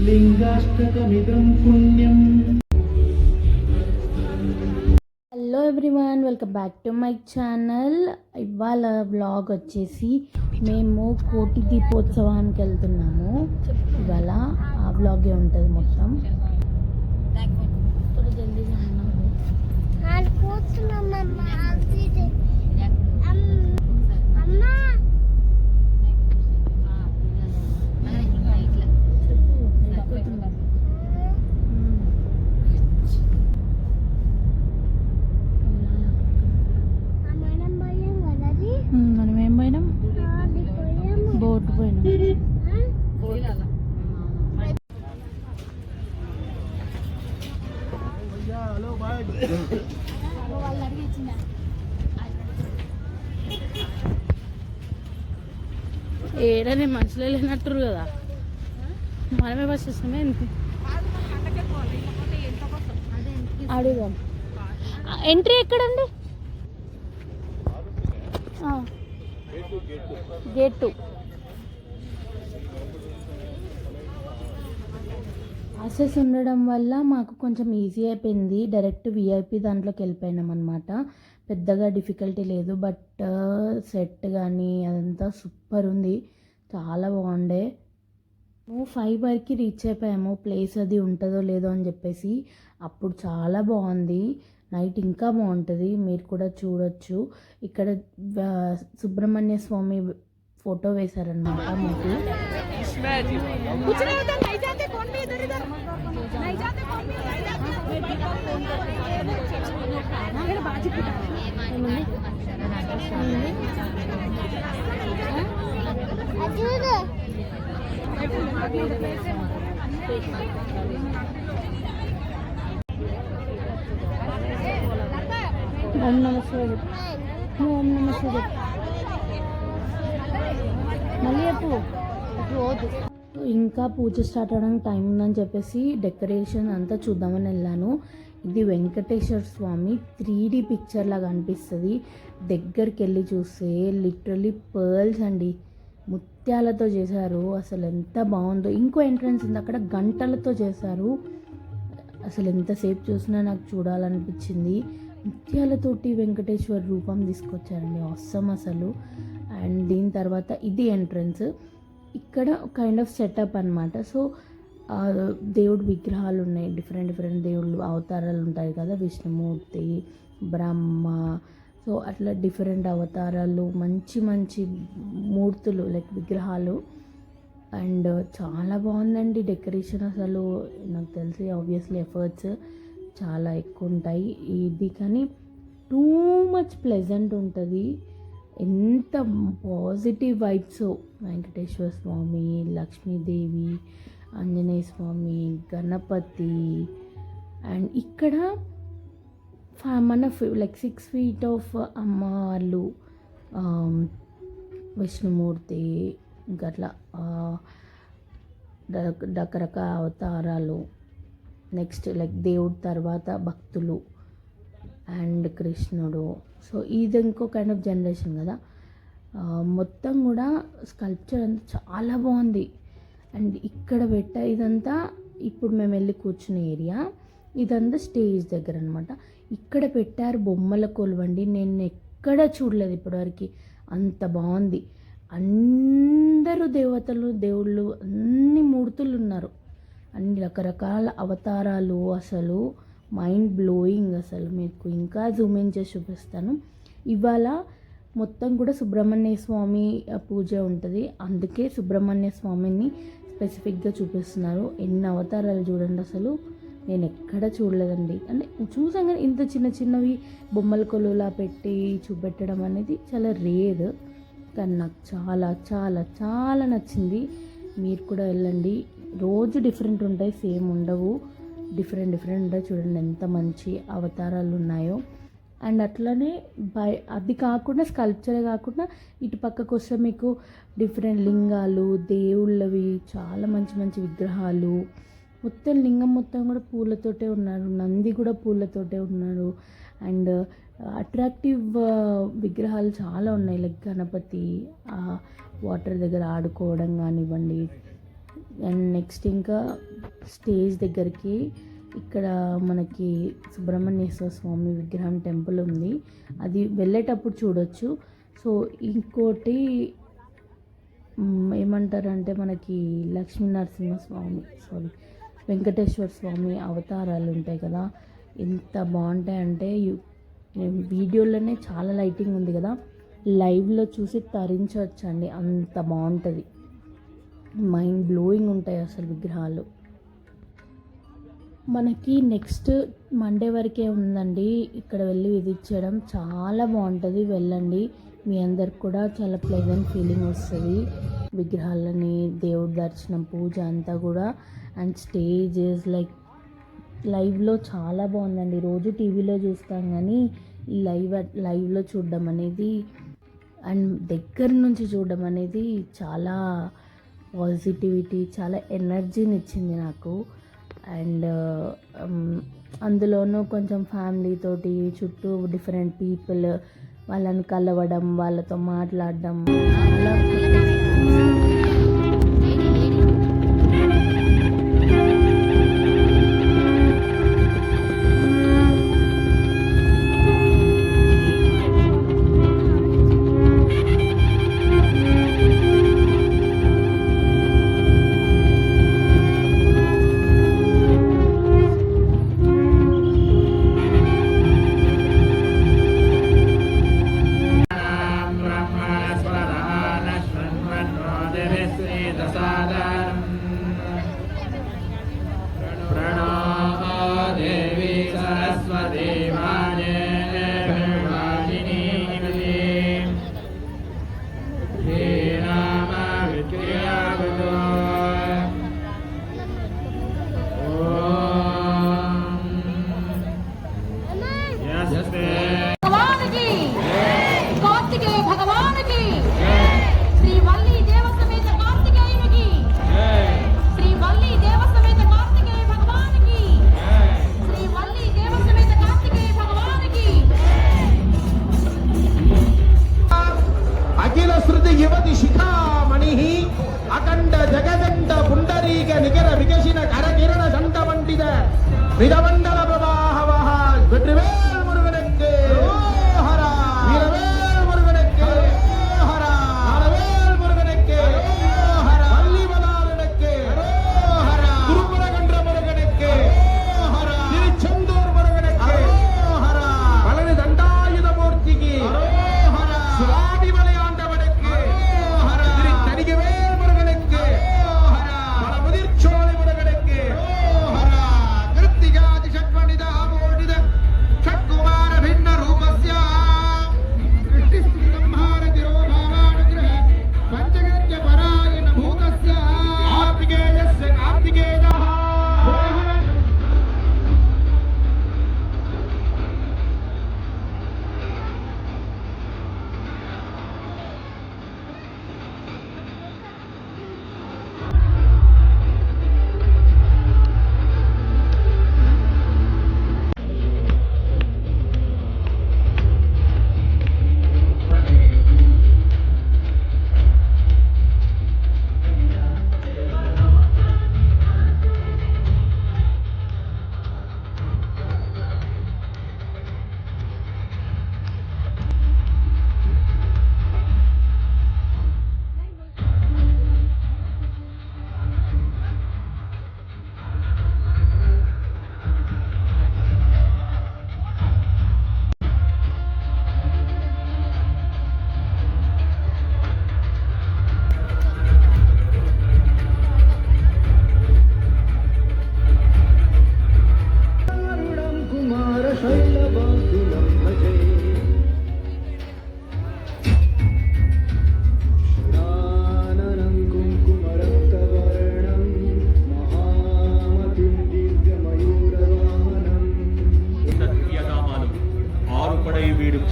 లింగాష్టకమిదం పుణ్యం. Hello everyone, welcome back to my channel. ఇవాళ vlog వచ్చేసి మేము కోటి దీపోత్సవానికి వెళ్తున్నాము. ఇవాళ ఆ వ్లాగే ఉంటుంది మొత్తం. మనం ఏం పోయినాం? బోట్ పోయినాం. ఏడని మనుషులు వెళ్ళినట్టు కదా, మనమే బస్ చేస్తామే. అడుగుదాం. ఎంట్రీ ఎక్కడండి? గేట్ 2. పాసెస్ ఉండడం వల్ల మాకు కొంచెం ఈజీ అయిపోయింది. డైరెక్ట్ విఐపి దాంట్లోకి వెళ్ళిపోయినాం అనమాట. పెద్దగా డిఫికల్టీ లేదు. బట్ సెట్ కానీ అదంతా సూపర్ ఉంది, చాలా బాగుండే. 5 వరకు రీచ్ అయిపోయాము. ప్లేస్ అది ఉంటుందో లేదో అని చెప్పేసి. అప్పుడు చాలా బాగుంది. నైట్ ఇంకా బాగుంటుంది, మీరు కూడా చూడొచ్చు. ఇక్కడ సుబ్రహ్మణ్య స్వామి ఫోటో వేశారనమాట మీకు. ఓం నమ శివాయ. ఓం నమ శివాయ. మళ్ళీ ఇంకా పూజ స్టార్ట్ అవడానికి టైం ఉందని చెప్పేసి డెకరేషన్ అంతా చూద్దామని వెళ్ళాను. ఇది వెంకటేశ్వర స్వామి 3D పిక్చర్ లాగా అనిపిస్తుంది. దగ్గరికి వెళ్ళి చూస్తే లిటరలీ పర్ల్స్ అండి, ముత్యాలతో చేశారు. అసలు ఎంత బాగుందో. ఇంకో ఎంట్రన్స్ ఉంది అక్కడ, గంటలతో చేశారు. అసలు ఎంతసేపు చూసినా నాకు చూడాలనిపించింది. ముత్యాలతోటి వెంకటేశ్వర రూపం తీసుకొచ్చారండి, అవసరం అసలు. అండ్ దీని తర్వాత ఇది ఎంట్రన్స్. ఇక్కడ కైండ్ ఆఫ్ సెటప్ అనమాట. సో దేవుడు విగ్రహాలు ఉన్నాయి, డిఫరెంట్ దేవుళ్ళు అవతారాలు ఉంటాయి కదా, విష్ణుమూర్తి, బ్రహ్మ. సో అట్లా డిఫరెంట్ అవతారాలు, మంచి మంచి మూర్తులు లైక్ విగ్రహాలు. అండ్ చాలా బాగుందండి డెకరేషన్. అసలు నాకు తెలిసి ఆబ్వియస్లీ ఎఫర్ట్స్ చాలా ఎక్కువ ఉంటాయి ఇది, కానీ టూ మచ్ ప్లెజెంట్ ఉంటుంది. ఎంత positive vibes. Venkateswara Swami, Lakshmidevi, Anjaneya Swami, Ganapati. And ఇక్కడ మన లైక్ 6 feet ఆఫ్ అమ్మవార్లు, విష్ణుమూర్తి, ఇంకా అట్లా రకరకాల అవతారాలు. నెక్స్ట్ లైక్ దేవుడి తర్వాత భక్తులు అండ్ కృష్ణుడు. సో ఇది ఇంకో కైండ్ ఆఫ్ జనరేషన్ కదా. మొత్తం కూడా స్కల్ప్చర్ అంతా చాలా బాగుంది. అండ్ ఇక్కడ ఇదంతా ఇప్పుడు మేము వెళ్ళి కూర్చునే ఏరియా. ఇదంతా స్టేజ్ దగ్గర అనమాట. ఇక్కడ పెట్టారు బొమ్మల కొలువండి. నేను ఎక్కడ చూడలేదు ఇప్పటివరకు, అంత బాగుంది. అందరూ దేవతలు, దేవుళ్ళు, అన్ని మూర్తులు ఉన్నారు, అన్ని రకరకాల అవతారాలు. అసలు మైండ్ బ్లోయింగ్. అసలు మీకు ఇంకా జూమ్ ఇన్ చేసి చూపిస్తాను. ఇవాళ మొత్తం కూడా సుబ్రహ్మణ్య స్వామి పూజ ఉంటుంది, అందుకే సుబ్రహ్మణ్య స్వామిని స్పెసిఫిక్గా చూపిస్తున్నారు. ఎన్ని అవతారాలు చూడండి, అసలు నేను ఎక్కడ చూడలేదండి. అంటే చూసాం కానీ ఇంత చిన్నవి బొమ్మల కొలువులా పెట్టి చూపెట్టడం అనేది చాలా రేర్. కానీ నాకు చాలా చాలా చాలా నచ్చింది. మీరు కూడా వెళ్ళండి. రోజు డిఫరెంట్ ఉంటాయి, సేమ్ ఉండవు, డిఫరెంట్ ఉంటాయి. చూడండి ఎంత మంచి అవతారాలు ఉన్నాయో. అండ్ అట్లనే అది కాకుండా స్కల్ప్చరే కాకుండా ఇటు పక్కకు వస్తే మీకు డిఫరెంట్ లింగాలు, దేవుళ్ళవి, చాలా మంచి మంచి విగ్రహాలు. మొత్తం లింగం మొత్తం కూడా పూలతోటే ఉన్నారు, నంది కూడా పూలతోటే ఉన్నారు. అండ్ అట్రాక్టివ్ విగ్రహాలు చాలా ఉన్నాయి, లైక్ గణపతి వాటర్ దగ్గర ఆడుకోవడం కానివ్వండి. అండ్ నెక్స్ట్ ఇంకా స్టేజ్ దగ్గరికి ఇక్కడ మనకి సుబ్రహ్మణ్యేశ్వర స్వామి విగ్రహం టెంపుల్ ఉంది, అది వెళ్ళేటప్పుడు చూడొచ్చు. సో ఇంకోటి ఏమంటారంటే మనకి వెంకటేశ్వర స్వామి అవతారాలు ఉంటాయి కదా, ఎంత బాగుంటాయంటే వీడియోలోనే చాలా లైటింగ్ ఉంది కదా, లైవ్లో చూసి తరించవచ్చండి, అంత బాగుంటుంది. మైండ్ బ్లోయింగ్ ఉంటాయి అసలు విగ్రహాలు. మనకి నెక్స్ట్ మండే వరకే ఉందండి ఇక్కడ వెళ్ళి విజిట్ చేయడం, చాలా బాగుంటుంది, వెళ్ళండి. మీ అందరికి కూడా చాలా ప్లెజెంట్ ఫీలింగ్ వస్తుంది. విగ్రహాలని, దేవుడి దర్శనం, పూజ అంతా కూడా. అండ్ స్టేజెస్ లైవ్లో చాలా బాగుందండి. రోజు టీవీలో చూస్తాం కానీ ఈ లైవ్లో చూడడం అనేది అండ్ దగ్గర నుంచి చూడడం అనేది చాలా పాజిటివిటీ, చాలా ఎనర్జీని ఇచ్చింది నాకు. అండ్ అందులోనూ కొంచెం ఫ్యామిలీతోటి చుట్టూ డిఫరెంట్ పీపుల్, వాళ్ళని కలవడం, వాళ్ళతో మాట్లాడడం చాలా విధమండల ప్రవాహ వెట్రివేల్ మురుగనెక్కే హర వీరవేల్ మురుగనెక్కే హర హరవేల్ మురుగనెక్కే హర వల్లి వలాలనెక్కే హర తిరుమల గండ్ర మురుగనెక్కే హర తిరుచెందూర్ మురుగనెక్కే హర పళని దండాయుధ మూర్తికి హర స్వామి మలయాండవనెక్కే హర తిరు తనిగవేల్ మురుగనెక్కే హర పల ముదిర్చోళి మురుగనెక్కే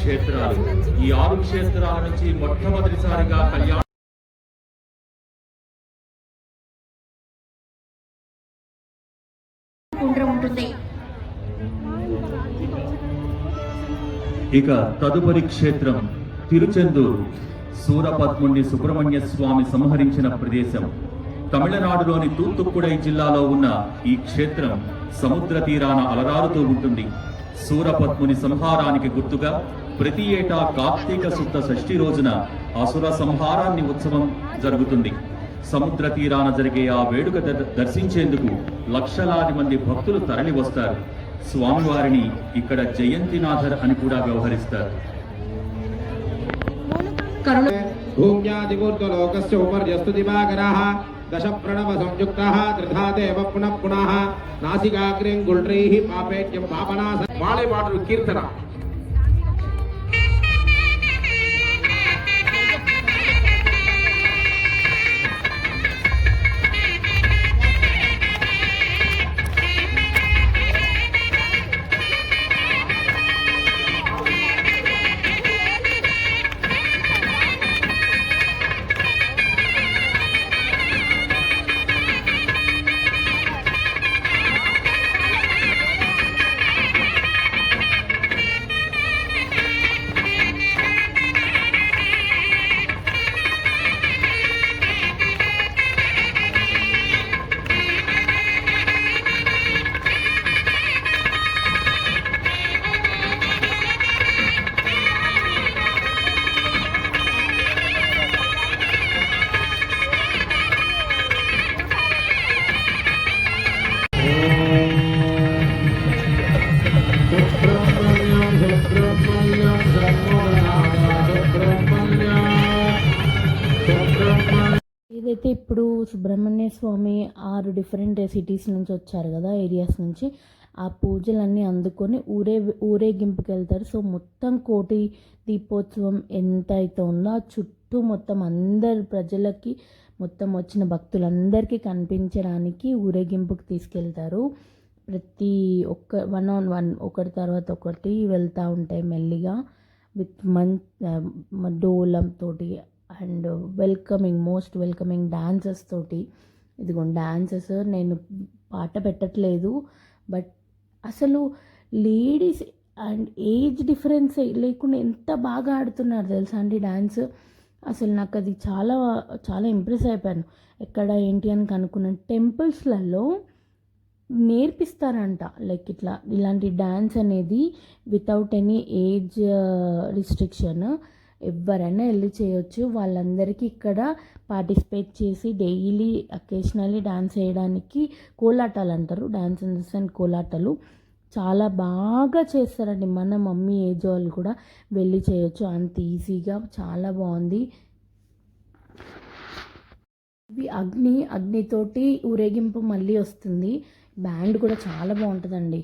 క్షేత్రాలు. ఈ 6 క్షేత్రాల నుంచి మొట్టమొదటిసారిగా కళ్యాణ ఉంటుంది. ఇక తదుపరి క్షేత్రం తిరుచెందూరు. సూరపద్ముని సుబ్రహ్మణ్య స్వామి సంహరించిన ప్రదేశం. తమిళనాడులోని తూత్తుక్కుడై జిల్లాలో ఉన్న ఈ క్షేత్రం సముద్ర తీరాన అలరారుతూ ఉంటుంది. సూరపద్ముని సంహారానికి గుర్తుగా ప్రతి ఏటా కార్తీక శుద్ధ షష్ఠి రోజున అసుర సంహారాన్ని ఉత్సవం జరుగుతుంది. సముద్ర తీరాన జరిగే ఆ వేడుక దర్శించేందుకు లక్షలాది మంది భక్తులు తరలి వస్తారు. స్వామివారిని ఇక్కడ జయంతినాథర్ అని కూడా వ్యవహరిస్తారు. భూమ్యాదిపూర్వలోకస్య ఉపర్యస్తు దివాకరః దశ ప్రణవ సంయుక్తః త్రిధా దేవ పునః పునః నాసికాగ్రేం గుల్రైః పాపేట్యం పాపనాశ వాడే మాటలు కీర్తన. ఏదైతే ఇప్పుడు సుబ్రహ్మణ్య స్వామి 6 డిఫరెంట్ సిటీస్ నుంచి వచ్చారు కదా, ఏరియాస్ నుంచి, ఆ పూజలన్నీ అందుకొని ఊరేగింపుకి వెళ్తారు. సో మొత్తం కోటి దీపోత్సవం ఎంత అయితే ఉందో ఆ చుట్టూ మొత్తం అందరు ప్రజలకి, మొత్తం వచ్చిన భక్తులందరికీ కనిపించడానికి ఊరేగింపుకి తీసుకెళ్తారు. ప్రతి వన్ ఆన్ వన్ ఒకటి తర్వాత ఒకటి వెళ్తూ ఉంటాయి మెల్లిగా, విత్ డోలంతో అండ్ మోస్ట్ వెల్కమింగ్ డాన్సెస్ తోటి. ఇదిగోండి డాన్సెస్, నేను పాట పెట్టట్లేదు, బట్ అసలు లేడీస్ అండ్ ఏజ్ డిఫరెన్స్ లేకుండా ఎంత బాగా ఆడుతున్నారు తెలుసా అండి డ్యాన్స్. అసలు నాకు అది చాలా చాలా ఇంప్రెస్ అయిపోయాను. ఎక్కడ ఏంటి అని కనుక్కున్నాను, టెంపుల్స్లలో నేర్పిస్తారంట. లైక్ ఇలాంటి డ్యాన్స్ అనేది వితౌట్ ఎనీ ఏజ్ రిస్ట్రిక్షన్ ఎవరైనా వెళ్ళి చేయొచ్చు. వాళ్ళందరికీ ఇక్కడ పార్టిసిపేట్ చేసి డైలీ అకేషనల్లీ డ్యాన్స్ వేయడానికి కోలాటాలు అంటారు, డ్యాన్స్ ఇన్ ద సెన్స్ కోలాటాలు చాలా బాగా చేస్తారండి. మన మమ్మీ ఏజ్ వాళ్ళు కూడా వెళ్ళి చేయొచ్చు అంత ఈజీగా. చాలా బాగుంది. ఇవి అగ్నితోటి ఊరేగింపు మళ్ళీ వస్తుంది. బ్యాండ్ కూడా చాలా బాగుంటుందండి.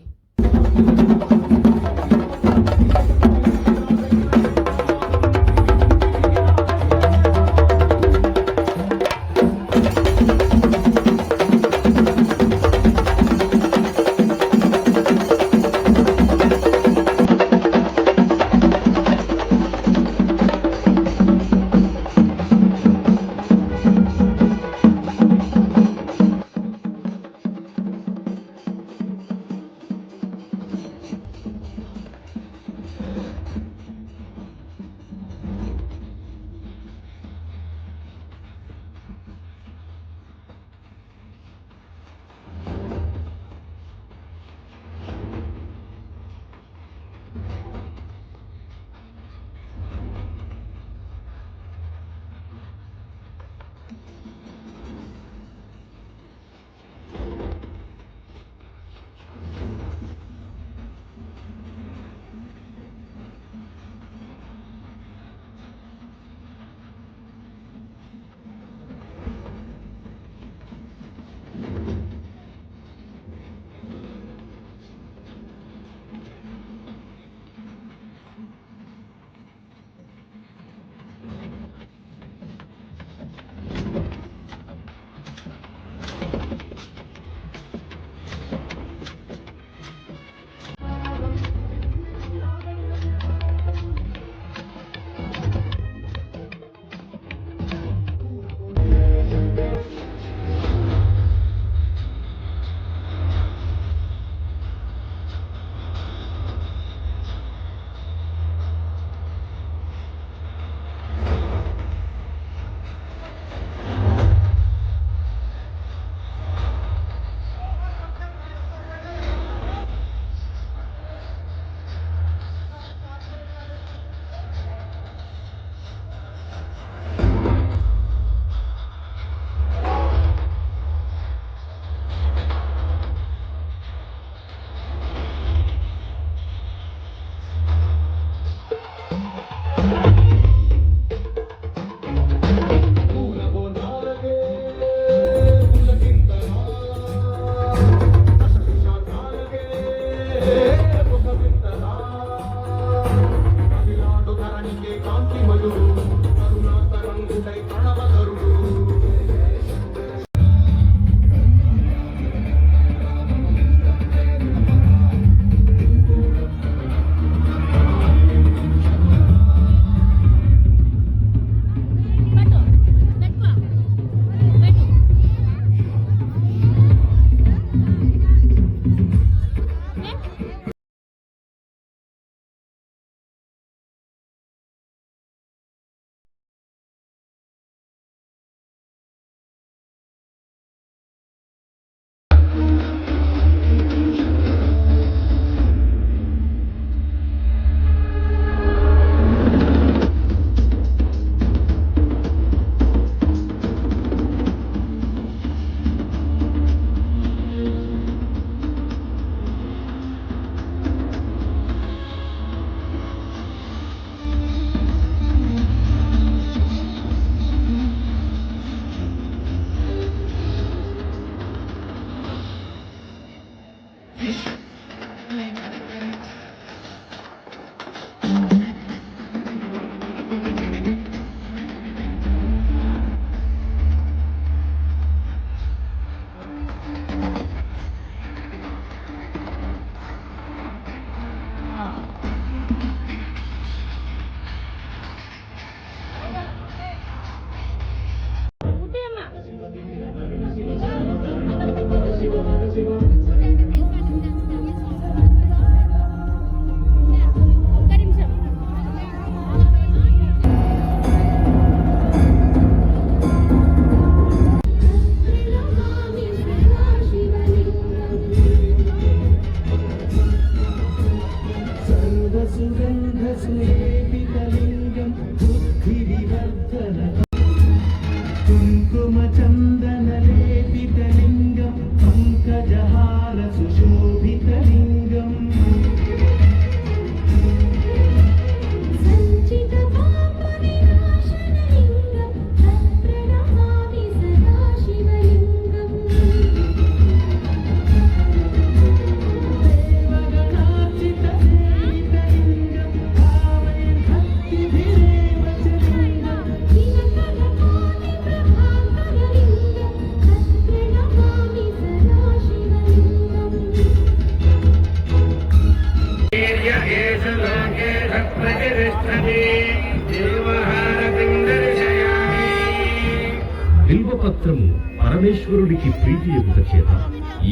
క్షేత్రము పరమేశ్వరుడికి ప్రీతి ఎగుట చేత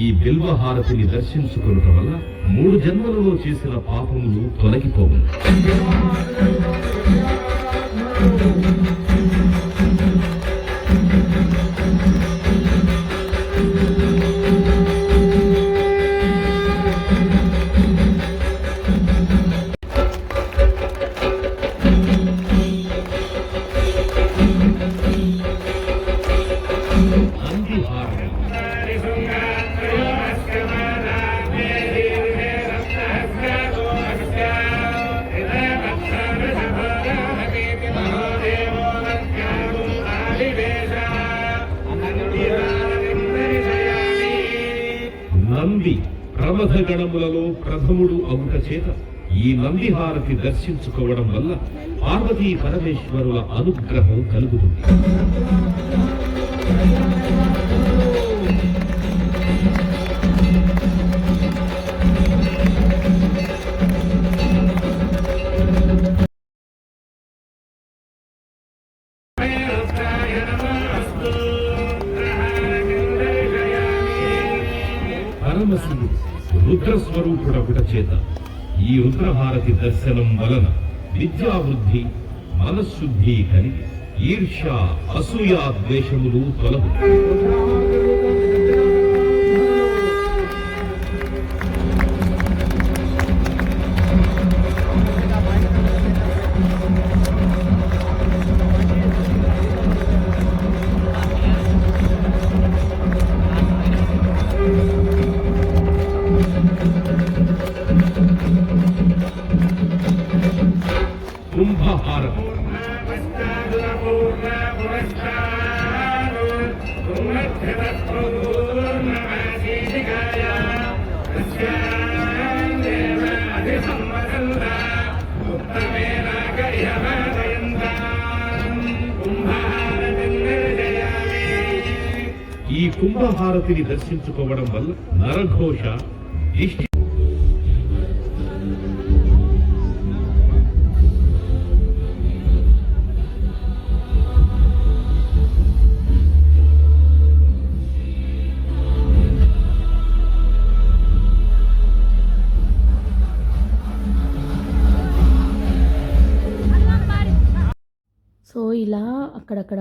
ఈ బిల్వహారతిని దర్శించుకొనుట వల్ల 3 జన్మలలో చేసిన పాపములు తొలగిపోవు. నంది ప్రమథ గణములలో ప్రథముడు అవుట చేత ఈ నంది హారతి దర్శించుకోవడం వల్ల పార్వతీ పరమేశ్వరుల అనుగ్రహం కలుగుతుంది. పరమశివుడు రుద్రస్వరూపుడగుట చేత ఈ రుద్రహారతి దర్శనం వలన విద్యావృద్ధి, మనశుద్ధి కలిగి ఈర్ష్య, అసూయ, ద్వేషములు తొలగు. కుంభహారం ఈ కుంభహారతిని దర్శించుకోవడం వల్ల నరఘోష, దిష్టి సో ఇలా అక్కడక్కడ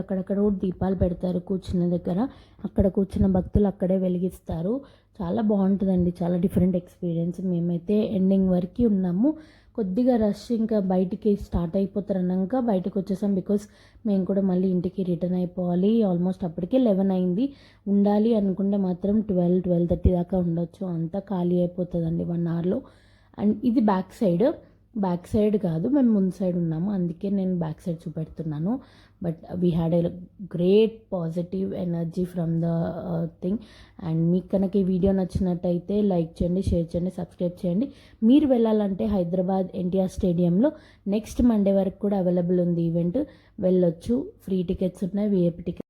దీపాలు పెడతారు కూర్చున్న దగ్గర. అక్కడ కూర్చున్న భక్తులు అక్కడే వెలిగిస్తారు. చాలా బాగుంటుందండి, చాలా డిఫరెంట్ ఎక్స్పీరియన్స్. మేమైతే ఎండింగ్ వరకు ఉన్నాము. కొద్దిగా రష్ ఇంకా బయటికి స్టార్ట్ అయిపోతారు అన్నాక బయటకు వచ్చేసాం. బికాస్ మేము కూడా మళ్ళీ ఇంటికి రిటర్న్ అయిపోవాలి. ఆల్మోస్ట్ అప్పటికే 11 అయింది. ఉండాలి అనుకుంటే మాత్రం 12-12:30 దాకా ఉండొచ్చు. అంతా ఖాళీ అయిపోతుందండి 1 అవర్లో. అండ్ ఇది బ్యాక్ సైడ్ కాదు, మేము ముందు సైడ్ ఉన్నాము, అందుకే నేను బ్యాక్ సైడ్ చూపెడుతున్నాను. But we had a great positive energy from the thing. And మీకు కనుక ఈ వీడియో నచ్చినట్టయితే లైక్ చేయండి, షేర్ చేయండి, సబ్స్క్రైబ్ చేయండి. మీరు వెళ్ళాలంటే హైదరాబాద్ ఎన్టీఆర్ స్టేడియంలో నెక్స్ట్ మండే వరకు కూడా అవైలబుల్ ఉంది ఈవెంట్. వెళ్ళొచ్చు. ఫ్రీ టికెట్స్ ఉన్నాయి, విఐపి టికెట్స్